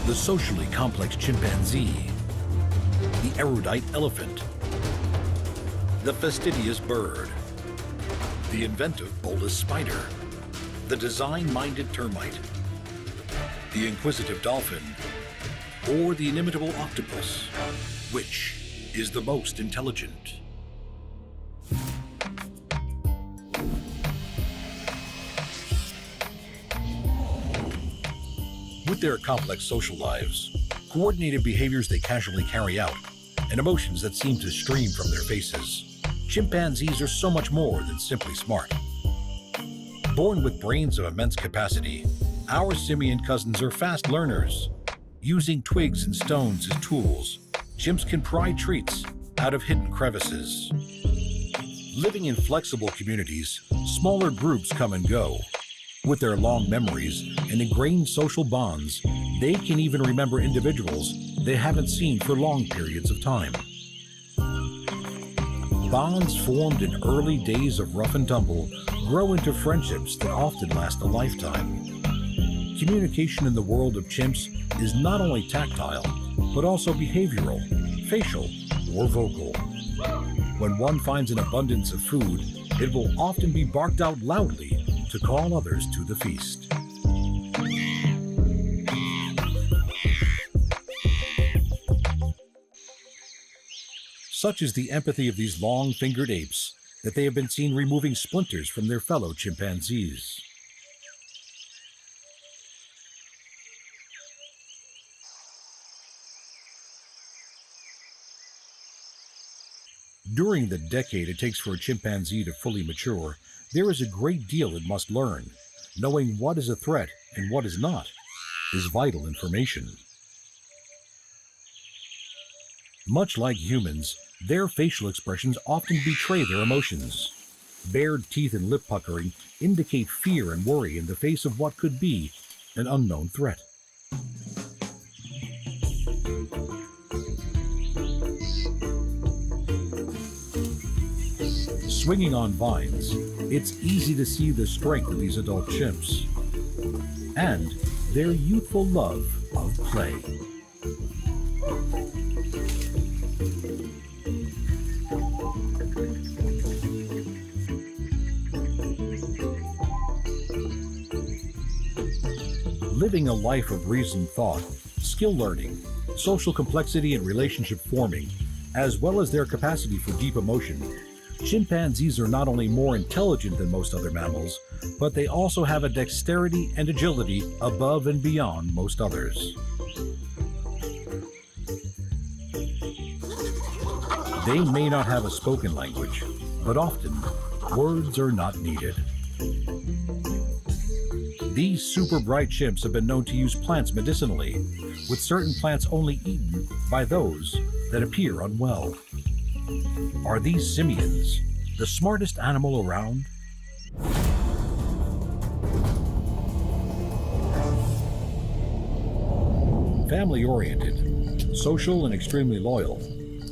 the socially complex chimpanzee, the erudite elephant, the fastidious bird, the inventive boldest spider, the design-minded termite, the inquisitive dolphin, or the inimitable octopus. Which is the most intelligent? With their complex social lives, coordinated behaviors they casually carry out, and emotions that seem to stream from their faces, chimpanzees are so much more than simply smart. Born with brains of immense capacity, our simian cousins are fast learners. Using twigs and stones as tools, chimps can pry treats out of hidden crevices. Living in flexible communities, smaller groups come and go. With their long memories and ingrained social bonds, they can even remember individuals they haven't seen for long periods of time. Bonds formed in early days of rough and tumble grow into friendships that often last a lifetime. Communication in the world of chimps is not only tactile, but also behavioral, facial, or vocal. When one finds an abundance of food, it will often be barked out loudly to call others to the feast. Such is the empathy of these long-fingered apes that they have been seen removing splinters from their fellow chimpanzees. During the decade it takes for a chimpanzee to fully mature, there is a great deal it must learn. Knowing what is a threat and what is not is vital information. Much like humans, their facial expressions often betray their emotions. Bared teeth and lip puckering indicate fear and worry in the face of what could be an unknown threat. Swinging on vines, it's easy to see the strength of these adult chimps and their youthful love of play. Living a life of reasoned thought, skill learning, social complexity and relationship forming, as well as their capacity for deep emotion, chimpanzees are not only more intelligent than most other mammals, but they also have a dexterity and agility above and beyond most others. They may not have a spoken language, but often words are not needed. These super bright chimps have been known to use plants medicinally, with certain plants only eaten by those that appear unwell. Are these simians the smartest animal around? Family-oriented, social, and extremely loyal,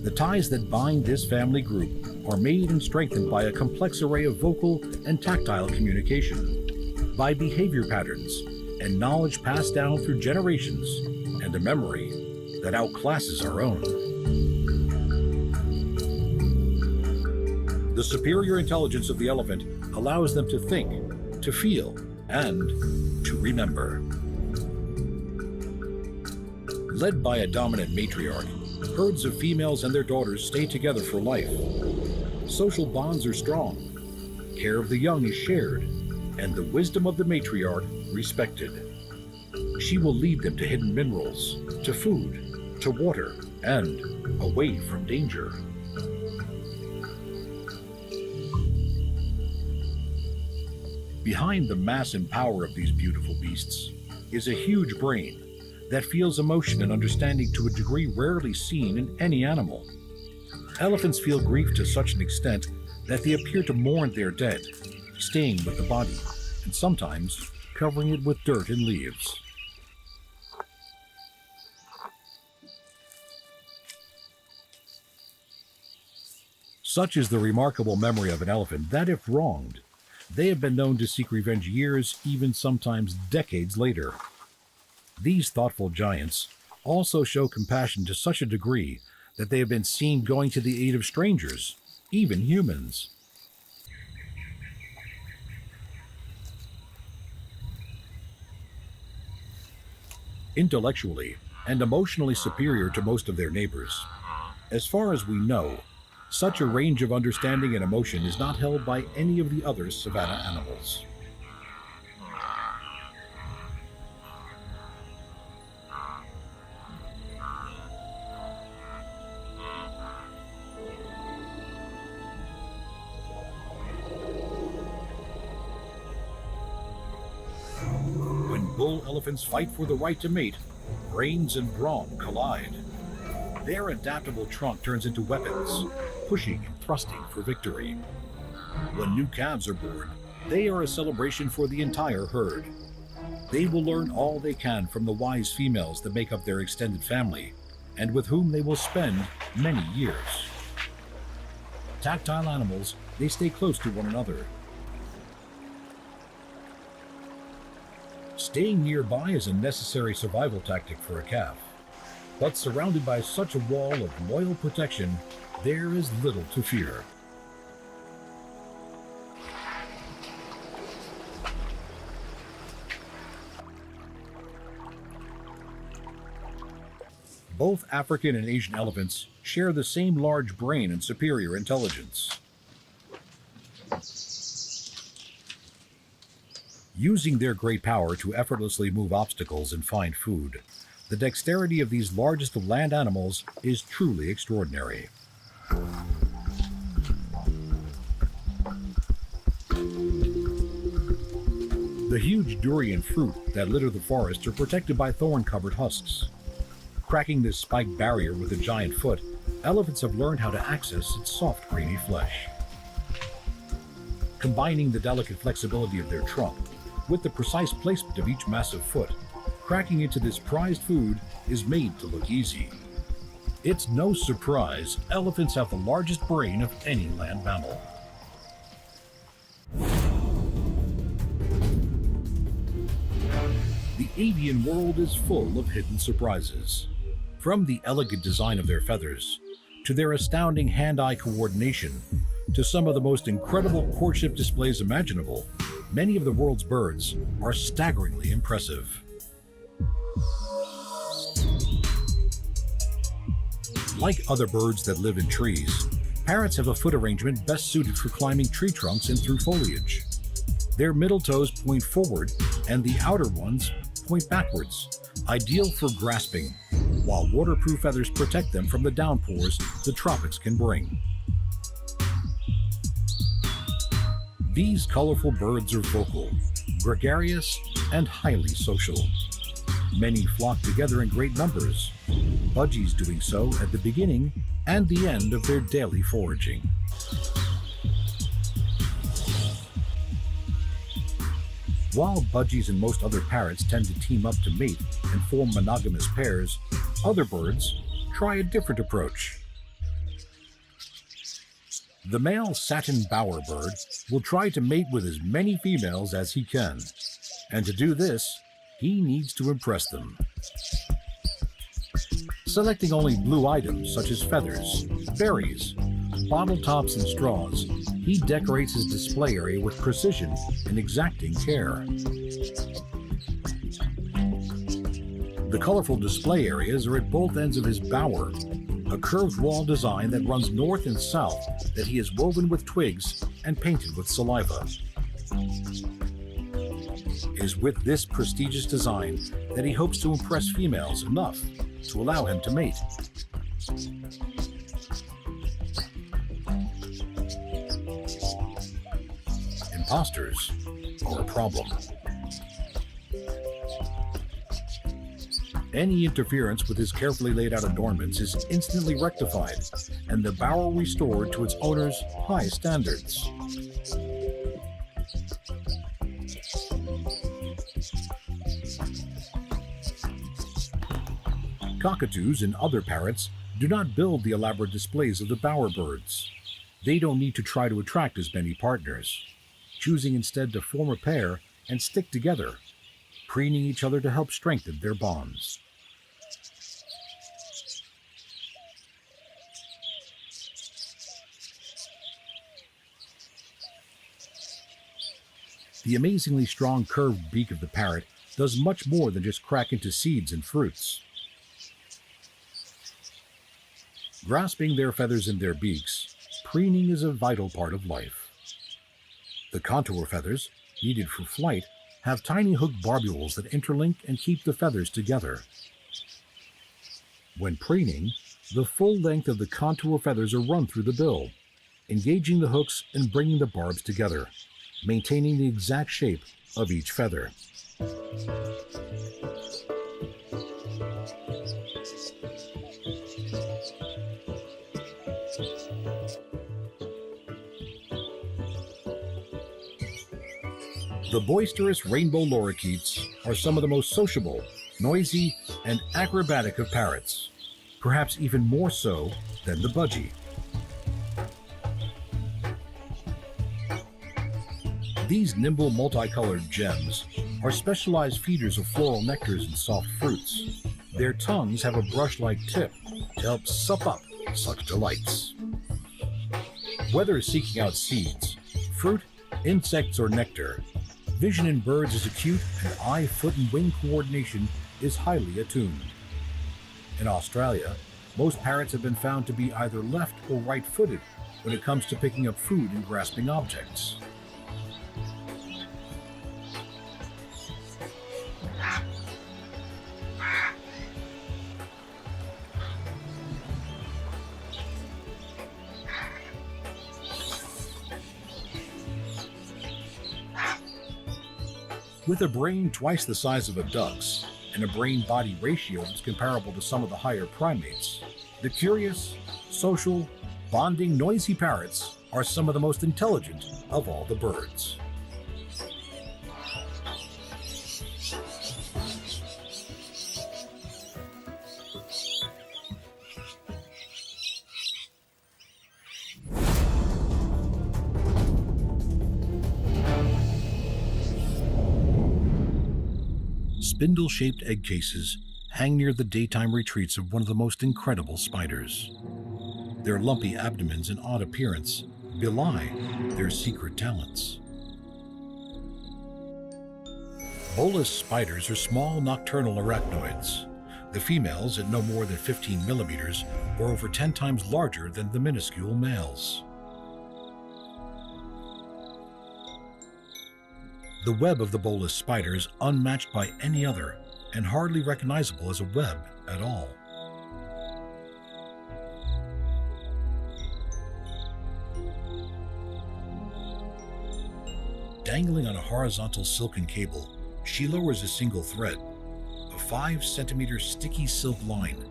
the ties that bind this family group are made and strengthened by a complex array of vocal and tactile communication, by behavior patterns and knowledge passed down through generations, and a memory that outclasses our own. The superior intelligence of the elephant allows them to think, to feel, and to remember. Led by a dominant matriarch, herds of females and their daughters stay together for life. Social bonds are strong, care of the young is shared, and the wisdom of the matriarch respected. She will lead them to hidden minerals, to food, to water, and away from danger. Behind the mass and power of these beautiful beasts is a huge brain that feels emotion and understanding to a degree rarely seen in any animal. Elephants feel grief to such an extent that they appear to mourn their dead, staying with the body, and sometimes covering it with dirt and leaves. Such is the remarkable memory of an elephant that, if wronged, they have been known to seek revenge years, even sometimes decades later. These thoughtful giants also show compassion to such a degree that they have been seen going to the aid of strangers, even humans. Intellectually and emotionally superior to most of their neighbors. As far as we know, such a range of understanding and emotion is not held by any of the other savanna animals. When bull elephants fight for the right to mate, brains and brawn collide. Their adaptable trunk turns into weapons, pushing and thrusting for victory. When new calves are born, they are a celebration for the entire herd. They will learn all they can from the wise females that make up their extended family, and with whom they will spend many years. Tactile animals, they stay close to one another. Staying nearby is a necessary survival tactic for a calf. But surrounded by such a wall of loyal protection, there is little to fear. Both African and Asian elephants share the same large brain and superior intelligence. Using their great power to effortlessly move obstacles and find food, the dexterity of these largest of land animals is truly extraordinary. The huge durian fruit that litter the forest are protected by thorn-covered husks. Cracking this spiked barrier with a giant foot, elephants have learned how to access its soft, creamy flesh. Combining the delicate flexibility of their trunk with the precise placement of each massive foot, cracking into this prized food is made to look easy. It's no surprise elephants have the largest brain of any land mammal. The avian world is full of hidden surprises. From the elegant design of their feathers, to their astounding hand-eye coordination, to some of the most incredible courtship displays imaginable, many of the world's birds are staggeringly impressive. Like other birds that live in trees, parrots have a foot arrangement best suited for climbing tree trunks and through foliage. Their middle toes point forward and the outer ones point backwards, ideal for grasping, while waterproof feathers protect them from the downpours the tropics can bring. These colorful birds are vocal, gregarious, and highly social. Many flock together in great numbers, budgies doing so at the beginning and the end of their daily foraging. While budgies and most other parrots tend to team up to mate and form monogamous pairs, other birds try a different approach. The male satin bowerbird will try to mate with as many females as he can, and to do this, he needs to impress them. Selecting only blue items such as feathers, berries, bottle tops, and straws, he decorates his display area with precision and exacting care. The colorful display areas are at both ends of his bower, a curved wall design that runs north and south that he has woven with twigs and painted with saliva. It is with this prestigious design that he hopes to impress females enough to allow him to mate. Imposters are a problem. Any interference with his carefully laid out adornments is instantly rectified, and the bower restored to its owner's high standards. Cockatoos and other parrots do not build the elaborate displays of the bowerbirds. They don't need to try to attract as many partners, choosing instead to form a pair and stick together, preening each other to help strengthen their bonds. The amazingly strong curved beak of the parrot does much more than just crack into seeds and fruits. Grasping their feathers in their beaks, preening is a vital part of life. The contour feathers, needed for flight, have tiny hooked barbules that interlink and keep the feathers together. When preening, the full length of the contour feathers are run through the bill, engaging the hooks and bringing the barbs together, maintaining the exact shape of each feather. The boisterous rainbow lorikeets are some of the most sociable, noisy, and acrobatic of parrots, perhaps even more so than the budgie. These nimble multicolored gems are specialized feeders of floral nectars and soft fruits. Their tongues have a brush-like tip to help sup up such delights. Whether seeking out seeds, fruit, insects, or nectar, vision in birds is acute and eye, foot, and wing coordination is highly attuned. In Australia, most parrots have been found to be either left or right-footed when it comes to picking up food and grasping objects. With a brain twice the size of a duck's and a brain-body ratio that's comparable to some of the higher primates, the curious, social, bonding, noisy parrots are some of the most intelligent of all the birds. Spindle-shaped egg cases hang near the daytime retreats of one of the most incredible spiders. Their lumpy abdomens and odd appearance belie their secret talents. Bolus spiders are small nocturnal arachnoids. The females, at no more than 15 millimeters, are over 10 times larger than the minuscule males. The web of the bolus spider is unmatched by any other and hardly recognizable as a web at all. Dangling on a horizontal silken cable, she lowers a single thread, a 5-centimeter sticky silk line,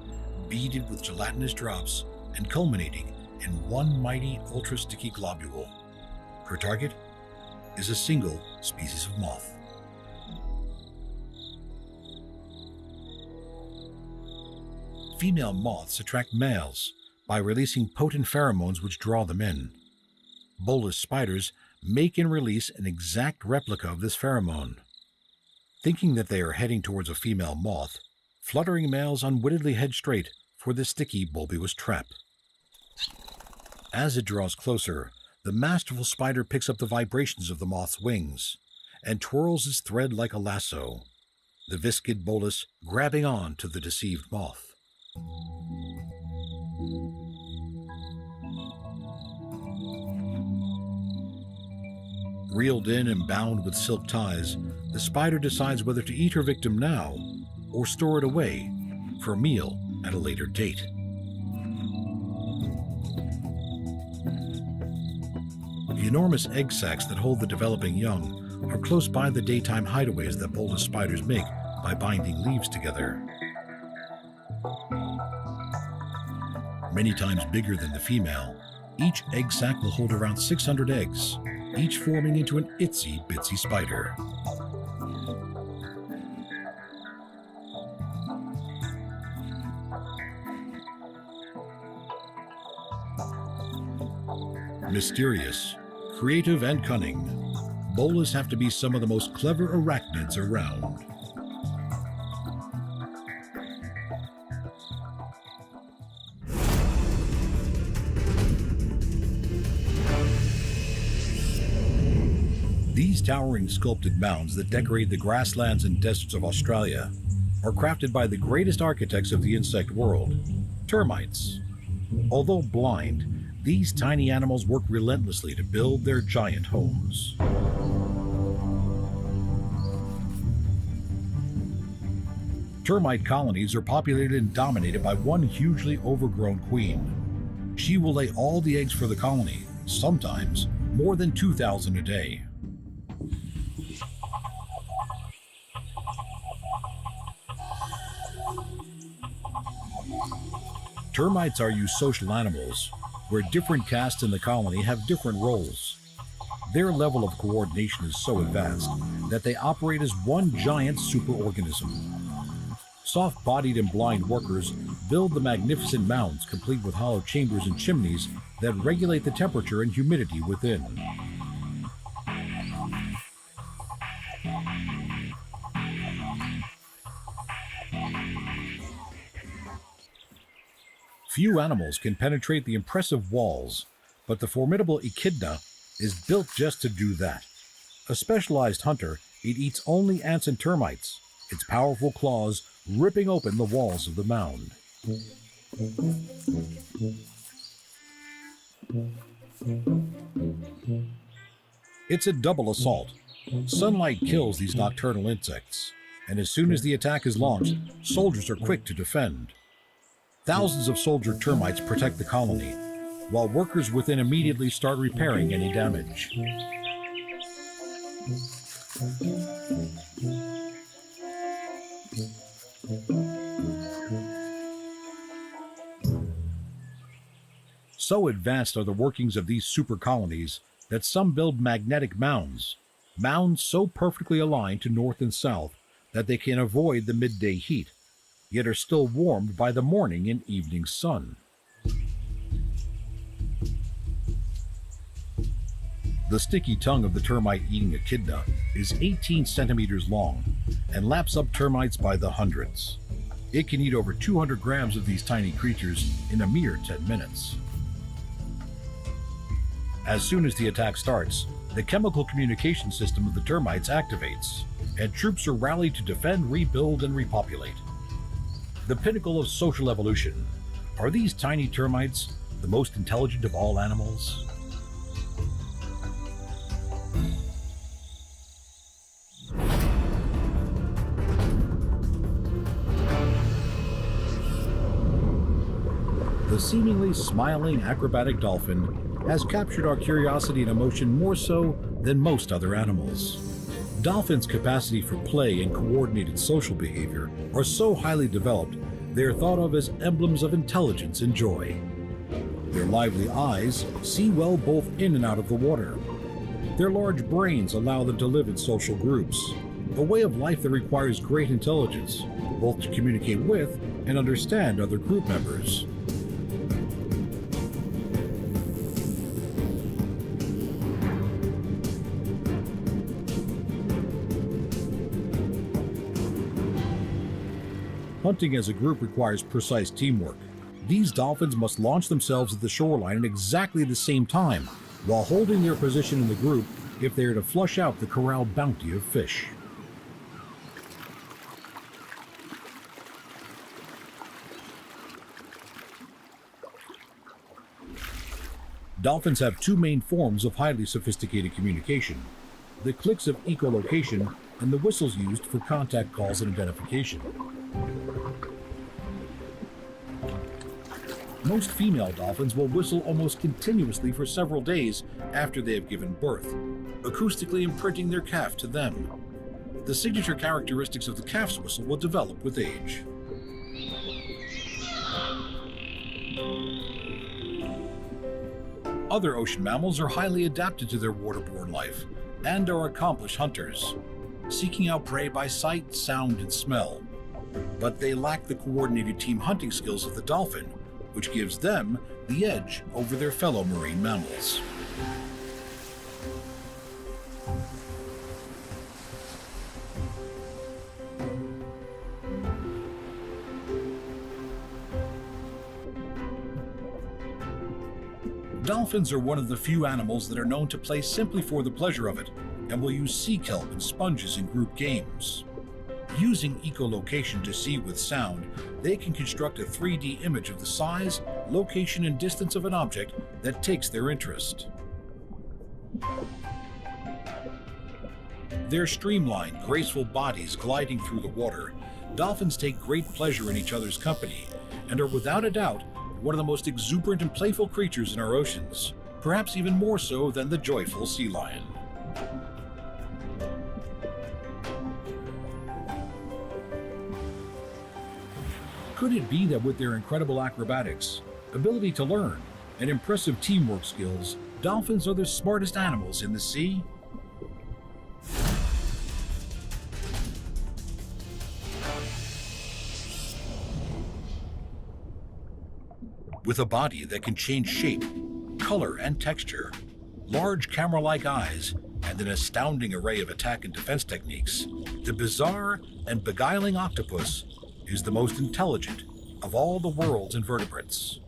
beaded with gelatinous drops and culminating in one mighty ultra-sticky globule. Her target is a single species of moth. Female moths attract males by releasing potent pheromones which draw them in. Bolus spiders make and release an exact replica of this pheromone. Thinking that they are heading towards a female moth, fluttering males unwittingly head straight for the sticky bulbous trap. As it draws closer, the masterful spider picks up the vibrations of the moth's wings and twirls its thread like a lasso, the viscid bolus grabbing on to the deceived moth. Reeled in and bound with silk ties, the spider decides whether to eat her victim now or store it away for a meal at a later date. The enormous egg sacs that hold the developing young are close by the daytime hideaways that bolus spiders make by binding leaves together. Many times bigger than the female, each egg sac will hold around 600 eggs, each forming into an itsy-bitsy spider. Mysterious, creative, and cunning, bolus have to be some of the most clever arachnids around. These towering sculpted mounds that decorate the grasslands and deserts of Australia are crafted by the greatest architects of the insect world, termites. Although blind, these tiny animals work relentlessly to build their giant homes. Termite colonies are populated and dominated by one hugely overgrown queen. She will lay all the eggs for the colony, sometimes more than 2,000 a day. Termites are eusocial animals, where different castes in the colony have different roles. Their level of coordination is so advanced that they operate as one giant superorganism. Soft-bodied and blind workers build the magnificent mounds complete with hollow chambers and chimneys that regulate the temperature and humidity within. Few animals can penetrate the impressive walls, but the formidable echidna is built just to do that. A specialized hunter, it eats only ants and termites, its powerful claws ripping open the walls of the mound. It's a double assault. Sunlight kills these nocturnal insects, and as soon as the attack is launched, soldiers are quick to defend. Thousands of soldier termites protect the colony, while workers within immediately start repairing any damage. So advanced are the workings of these super colonies that some build magnetic mounds, mounds so perfectly aligned to north and south that they can avoid the midday heat, yet are still warmed by the morning and evening sun. The sticky tongue of the termite-eating echidna is 18 centimeters long and laps up termites by the hundreds. It can eat over 200 grams of these tiny creatures in a mere 10 minutes. As soon as the attack starts, the chemical communication system of the termites activates, and troops are rallied to defend, rebuild, and repopulate. The pinnacle of social evolution. Are these tiny termites the most intelligent of all animals? The seemingly smiling acrobatic dolphin has captured our curiosity and emotion more so than most other animals. Dolphins' capacity for play and coordinated social behavior are so highly developed, they are thought of as emblems of intelligence and joy. Their lively eyes see well both in and out of the water. Their large brains allow them to live in social groups, a way of life that requires great intelligence, both to communicate with and understand other group members. Hunting as a group requires precise teamwork. These dolphins must launch themselves at the shoreline at exactly the same time, while holding their position in the group if they are to flush out the corralled bounty of fish. Dolphins have two main forms of highly sophisticated communication: the clicks of echolocation and the whistles used for contact calls and identification. Most female dolphins will whistle almost continuously for several days after they have given birth, acoustically imprinting their calf to them. The signature characteristics of the calf's whistle will develop with age. Other ocean mammals are highly adapted to their waterborne life and are accomplished hunters, seeking out prey by sight, sound, and smell. But they lack the coordinated team hunting skills of the dolphin, which gives them the edge over their fellow marine mammals. Dolphins are one of the few animals that are known to play simply for the pleasure of it, and will use sea kelp and sponges in group games. Using echolocation to see with sound, they can construct a 3D image of the size, location, and distance of an object that takes their interest. Their streamlined, graceful bodies gliding through the water, dolphins take great pleasure in each other's company and are without a doubt one of the most exuberant and playful creatures in our oceans, perhaps even more so than the joyful sea lion. Could it be that with their incredible acrobatics, ability to learn, and impressive teamwork skills, dolphins are the smartest animals in the sea? With a body that can change shape, color, and texture, large camera-like eyes, and an astounding array of attack and defense techniques, the bizarre and beguiling octopus is the most intelligent of all the world's invertebrates.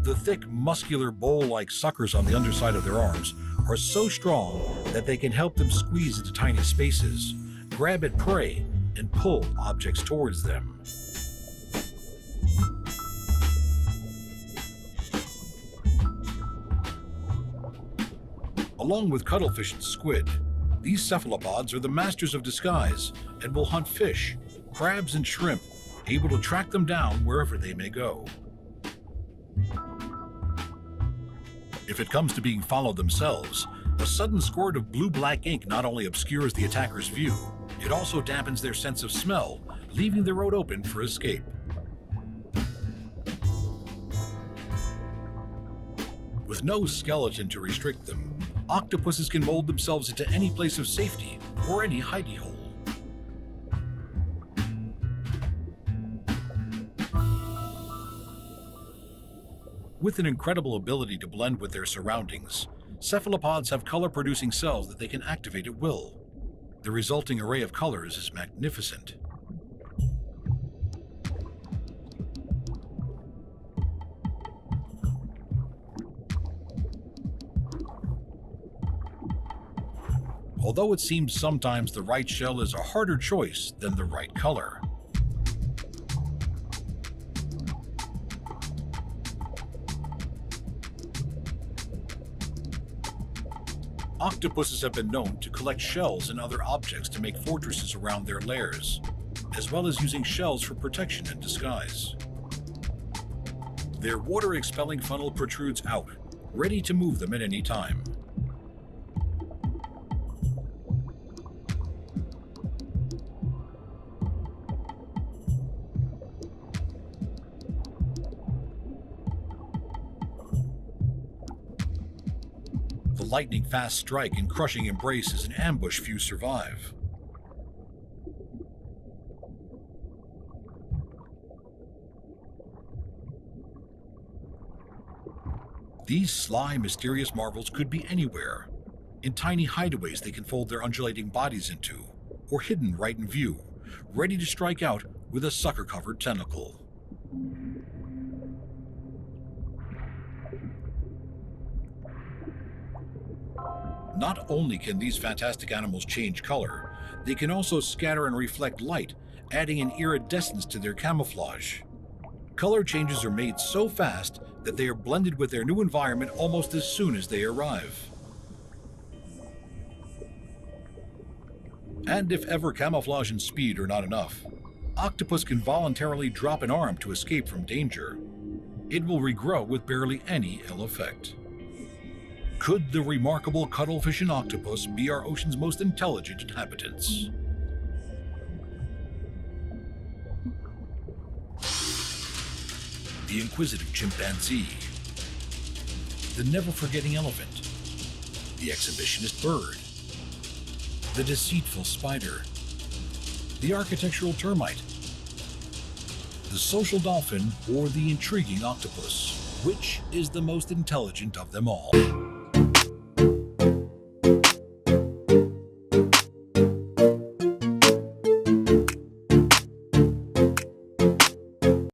The thick, muscular bowl-like suckers on the underside of their arms are so strong that they can help them squeeze into tiny spaces, grab at prey, and pull objects towards them. Along with cuttlefish and squid, these cephalopods are the masters of disguise and will hunt fish, crabs, and shrimp, able to track them down wherever they may go. If it comes to being followed themselves, a sudden squirt of blue-black ink not only obscures the attacker's view, it also dampens their sense of smell, leaving the road open for escape. With no skeleton to restrict them, octopuses can mold themselves into any place of safety or any hidey hole. With an incredible ability to blend with their surroundings, cephalopods have color-producing cells that they can activate at will. The resulting array of colors is magnificent. Although it seems sometimes the right shell is a harder choice than the right color. Octopuses have been known to collect shells and other objects to make fortresses around their lairs, as well as using shells for protection and disguise. Their water-expelling funnel protrudes out, ready to move them at any time. The lightning-fast strike and crushing embrace is an ambush few survive. These sly, mysterious marvels could be anywhere. In tiny hideaways they can fold their undulating bodies into, or hidden right in view, ready to strike out with a sucker-covered tentacle. Not only can these fantastic animals change color, they can also scatter and reflect light, adding an iridescence to their camouflage. Color changes are made so fast that they are blended with their new environment almost as soon as they arrive. And if ever camouflage and speed are not enough, octopus can voluntarily drop an arm to escape from danger. It will regrow with barely any ill effect. Could the remarkable cuttlefish and octopus be our ocean's most intelligent inhabitants? The inquisitive chimpanzee, the never-forgetting elephant, the exhibitionist bird, the deceitful spider, the architectural termite, the social dolphin, or the intriguing octopus. Which is the most intelligent of them all?